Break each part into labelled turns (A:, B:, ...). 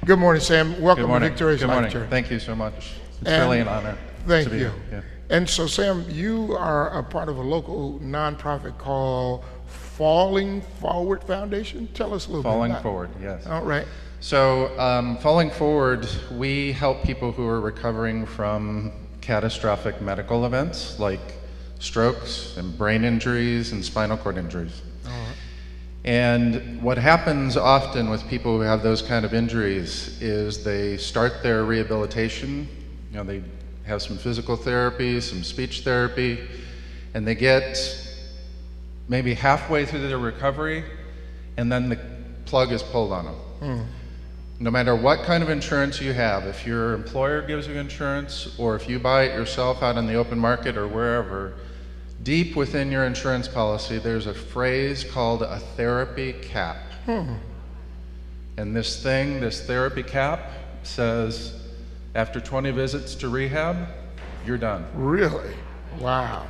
A: Good morning, Sam. Welcome
B: Good morning.
A: to Victorious
B: Good
A: Life
B: morning.
A: Church.
B: Thank you so much. It's
A: And
B: really an honor.
A: Thank
B: to be
A: you.
B: here. Yeah.
A: And so, Sam, you are a part of a local nonprofit called Falling Forward Foundation. Tell us a little
B: Falling
A: bit about
B: Forward, yes.
A: it. All right.
B: So, Falling Forward, we help people who are recovering from catastrophic medical events like strokes and brain injuries and spinal cord injuries.
A: All right.
B: And what happens often with people who have those kind of injuries is they start their rehabilitation. You know, they have some physical therapy, some speech therapy, and they get maybe halfway through their recovery, and then the plug is pulled on them. No matter what kind of insurance you have, if your employer gives you insurance, or if you buy it yourself out on the open market or wherever, deep within your insurance policy, there's a phrase called a therapy cap. And this therapy cap says, after 20 visits to rehab, you're done.
A: Really? Wow.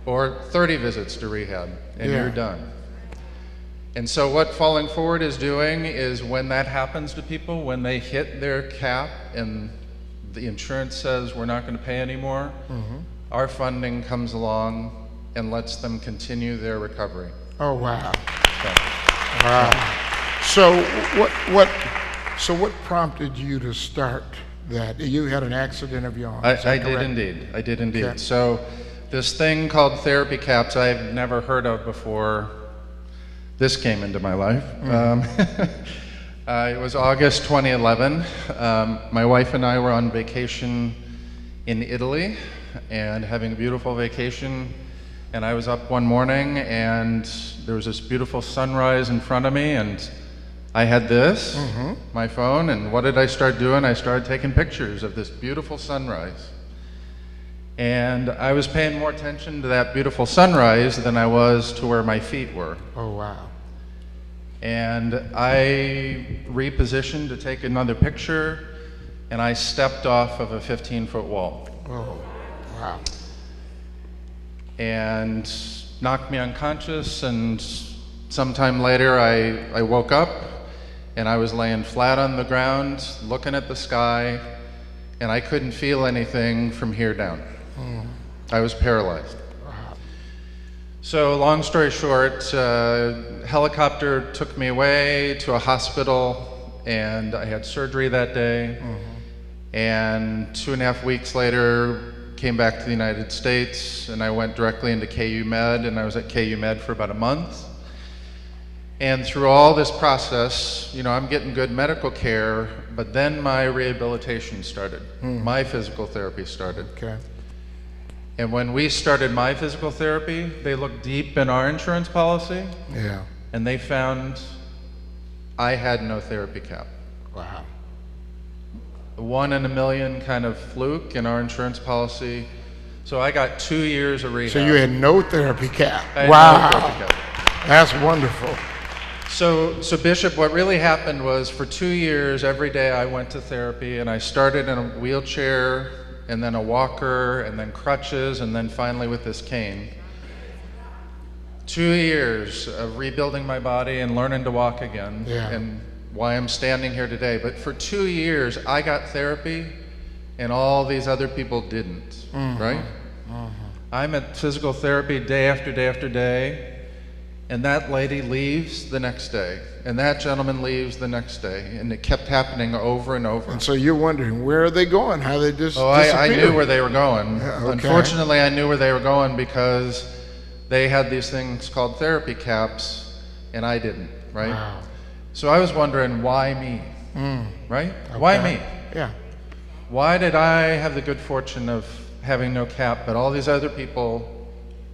B: Or 30 visits to rehab, and
A: Yeah.
B: you're done. And so what Falling Forward is doing is when that happens to people, when they hit their cap and the insurance says we're not going to pay anymore, our funding comes along and lets them continue their recovery.
A: Oh, wow.
B: So,
A: Wow. So what prompted you to start that? You had an accident of your own. Is that
B: I did
A: correct?
B: indeed. I did indeed.
A: Okay.
B: So this thing called therapy caps I've never heard of before this came into my life. It was August 2011. My wife and I were on vacation in Italy and having a beautiful vacation. And I was up one morning and there was this beautiful sunrise in front of me, and I had this, my phone, and what did I start doing? I started taking pictures of this beautiful sunrise. And I was paying more attention to that beautiful sunrise than I was to where my feet were.
A: Oh, wow.
B: And I repositioned to take another picture, and I stepped off of a 15-foot wall.
A: Oh, wow.
B: And knocked me unconscious, and sometime later I woke up and I was laying flat on the ground looking at the sky, and I couldn't feel anything from here down. I was paralyzed. So long story short, helicopter took me away to a hospital, and I had surgery that day. And 2.5 weeks later, came back to the United States, and I went directly into KU Med, and I was at KU Med for about a month. And through all this process, you know, I'm getting good medical care, but then my rehabilitation started. My physical therapy started.
A: Okay.
B: And when we started my physical therapy, they looked deep in our insurance policy,
A: Yeah.
B: and they found I had no therapy cap.
A: Wow.
B: 1 in a million kind of fluke in our insurance policy. So I got 2 years of rehab.
A: So you had no therapy cap.
B: I had
A: Wow.
B: no therapy cap.
A: That's wonderful.
B: So Bishop, what really happened was for 2 years, every day I went to therapy, and I started in a wheelchair, and then a walker, and then crutches, and then finally with this cane. 2 years of rebuilding my body and learning to walk again,
A: Yeah.
B: and why I'm standing here today. But for 2 years, I got therapy, and all these other people didn't, right? I'm at physical therapy day after day after day, and that lady leaves the next day, and that gentleman leaves the next day, and it kept happening over and over.
A: And so you're wondering, where are they going? How they just
B: Oh, I
A: disappeared?
B: knew where they were going.
A: Yeah, okay.
B: Unfortunately, I knew where they were going because they had these things called therapy caps, and I didn't, right?
A: Wow.
B: So I was wondering, why me, right? Why
A: Okay.
B: me?
A: Yeah.
B: Why did I have the good fortune of having no cap, but all these other people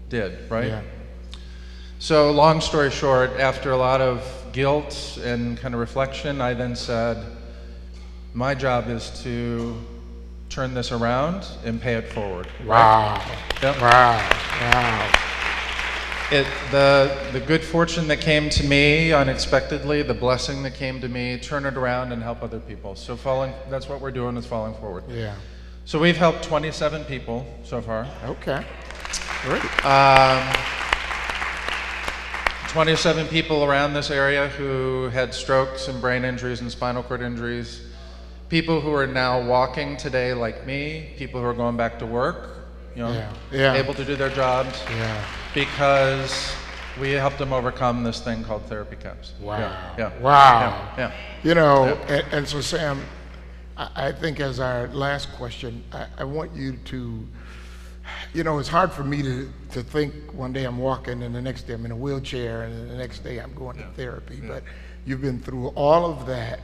B: did, right?
A: Yeah.
B: So long story short, after a lot of guilt and kind of reflection, I then said, my job is to turn this around and pay it forward.
A: Wow.
B: Yep.
A: Wow. Wow.
B: The good fortune that came to me unexpectedly, the blessing that came to me, turn it around and help other people. So that's what we're doing, is Falling Forward.
A: Yeah.
B: So we've helped 27 people so far.
A: Okay. Great.
B: 27 people around this area who had strokes and brain injuries and spinal cord injuries. people who are now walking today like me, people who are going back to work, you know, able to do their jobs, because we helped them overcome this thing called therapy caps.
A: Wow. You know, and so Sam, I think as our last question, I want you to, you know, it's hard for me to think one day I'm walking and the next day I'm in a wheelchair and the next day I'm going to therapy, but you've been through all of that.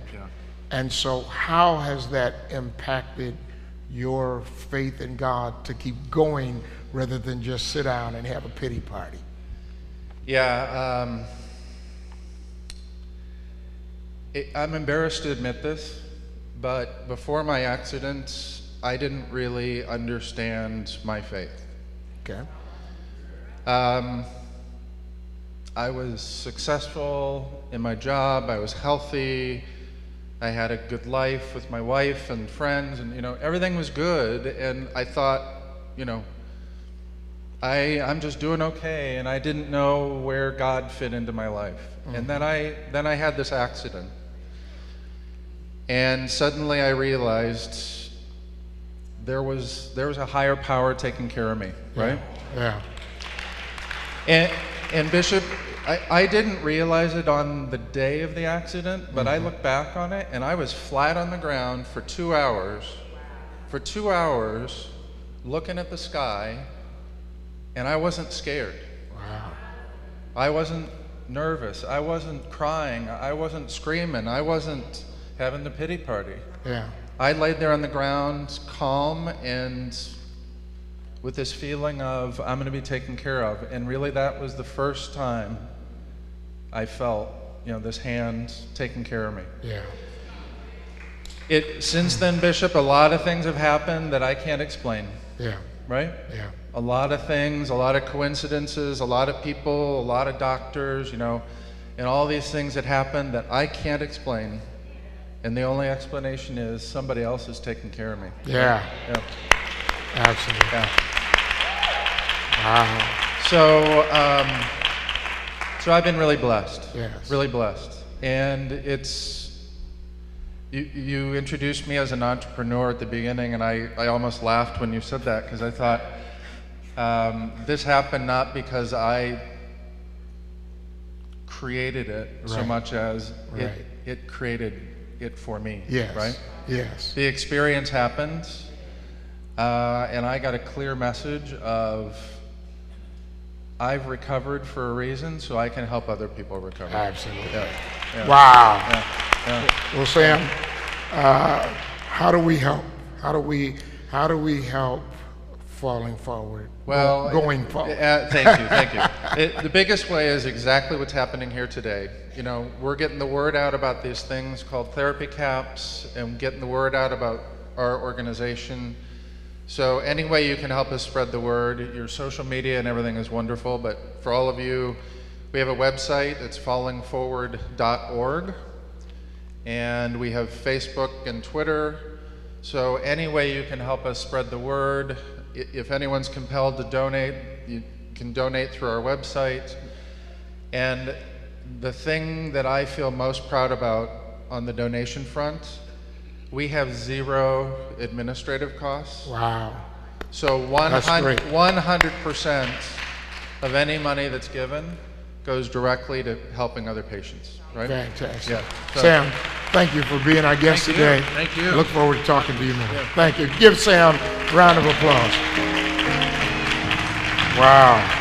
A: And so how has that impacted your faith in God to keep going rather than just sit down and have a pity party?
B: I'm embarrassed to admit this, but before my accident, I didn't really understand my faith.
A: Okay.
B: I was successful in my job, I was healthy, I had a good life with my wife and friends, and you know, everything was good, and I thought, you know, I'm just doing okay, and I didn't know where God fit into my life. And then I had this accident, and suddenly I realized there was a higher power taking care of me, right? And Bishop, I didn't realize it on the day of the accident, but I look back on it and I was flat on the ground for 2 hours, looking at the sky, and I wasn't scared. I wasn't nervous, I wasn't crying, I wasn't screaming, I wasn't having the pity party. I laid there on the ground, calm, and with this feeling of I'm going to be taken care of. And really that was the first time I felt, you know, this hand taking care of me. Since then, Bishop, a lot of things have happened that I can't explain. Right? A lot of things, a lot of coincidences, a lot of people, a lot of doctors, you know, and all these things that happen that I can't explain. And the only explanation is somebody else is taking care of me.
A: Absolutely.
B: So I've been really blessed. Really blessed. And it's, you introduced me as an entrepreneur at the beginning, and I almost laughed when you said that, because I thought this happened not because I created it so much as it created it for me. Right? The experience happened, and I got a clear message of I've recovered for a reason, so I can help other people recover.
A: Absolutely. Wow. Well, Sam, how do we help? How do we help falling forward?
B: Well,
A: going forward.
B: Thank you. The biggest way is exactly what's happening here today. You know, we're getting the word out about these things called therapy caps, and getting the word out about our organization. So any way you can help us spread the word, your social media and everything is wonderful, but for all of you, we have a website, it's fallingforward.org, and we have Facebook and Twitter. So any way you can help us spread the word. If anyone's compelled to donate, you can donate through our website. And the thing that I feel most proud about on the donation front, we have 0 administrative costs.
A: Wow.
B: So 100% of any money that's given goes directly to helping other patients, right?
A: Fantastic. Sam, thank you for being our guest today.
B: Thank you.
A: I look forward to talking to you more. Thank you. Give Sam a round of applause. Wow.